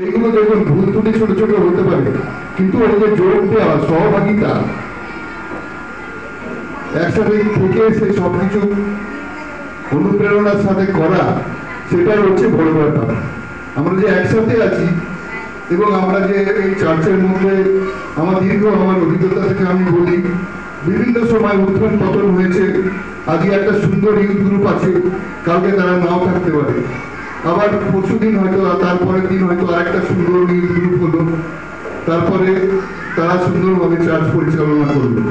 এগুলো দেখুন ভুল ত্রুটি ছোট ছোট হতে পারে, কিন্তু ওই যে যোগ দেওয়া, সহভাগিতা, একসাথে থেকে সেই সবকিছু অনুপ্রেরণার সাথে করা, সেটাই হচ্ছে বড় ব্যাপার। আমরা যে একসাথে আছি এবং আমরা যে এই চার্চের মধ্যে আমার অভিজ্ঞতা থেকে আমি বলি, বিভিন্ন সময় উত্থান পতন হয়েছে। আজকে একটা সুন্দর ইউথ গ্রুপ আছে, কালকে তারা নাও থাকতে পারে, আবার পরশুদিন হয়তো, তারপরের দিন হয়তো আরেকটা সুন্দর ইউথ গ্রুপ হলো, তারপরে তারা সুন্দরভাবে চার্চ পরিচালনা করবে।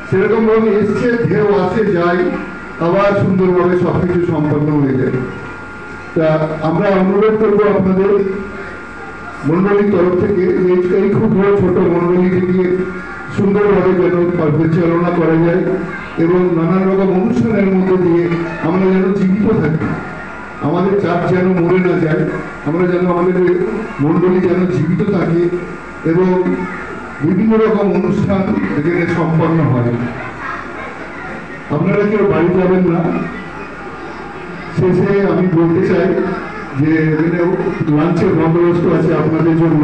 সেরকম ভাবে এসছে, ঢেউ আসে যায়, আবার সুন্দরভাবে সবকিছু সম্পন্ন হয়ে যায়। তা আমরা অনুরোধ করবো আপনাদের মন্ডলীর তরফ থেকে এই ক্ষুদ্র ছোট মন্ডলীটিকে সুন্দরভাবে যেন পরিচালনা করা যায় এবং নানান রকম অনুষ্ঠানের মধ্যে দিয়ে আমরা যেন জীবিত থাকি, আমাদের চার্চ যেন মরে না যায়, আমরা যেন আমাদের মন্ডলী যেন জীবিত থাকে এবং বিভিন্ন রকম অনুষ্ঠান এখানে সম্পন্ন হয়। আপনারা কেউ বাড়ি যাবেন না। শেষে আমি বলতে চাই যে এখানে লাঞ্চের বন্দোবস্ত আছে আপনাদের জন্য,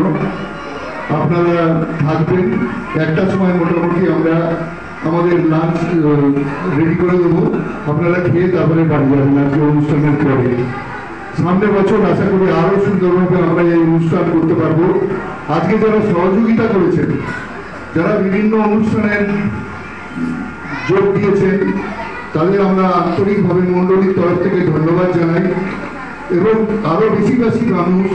আপনারা থাকবেন। একটার সময় মোটামুটি আমরা আমাদের লাঞ্চ রেডি করে দেবো, আপনারা খেয়ে তারপরে বাড়ি যাবেন আজকে অনুষ্ঠানের পরে। সামনের বছর আশা করি আরো সুন্দরভাবে আমরা এই অনুষ্ঠান করতে পারবো। আজকে যারা সহযোগিতা করেছেন, যারা বিভিন্ন অনুষ্ঠানের যোগ দিয়েছেন, তাদের আমরা আন্তরিকভাবে মন্ডলীর তরফ থেকে ধন্যবাদ জানাই এবং আরো বেশি বেশি মানুষ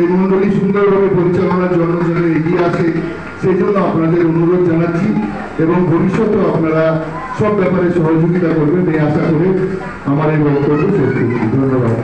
এই মন্ডলী সুন্দরভাবে পরিচালনার জন্য যেন এগিয়ে আসে, সেই জন্য আপনাদের অনুরোধ জানাচ্ছি এবং ভবিষ্যতেও আপনারা সব ব্যাপারে সহযোগিতা করবেন এই আশা করে আমার এই বক্তব্য শেষ করছি। ধন্যবাদ।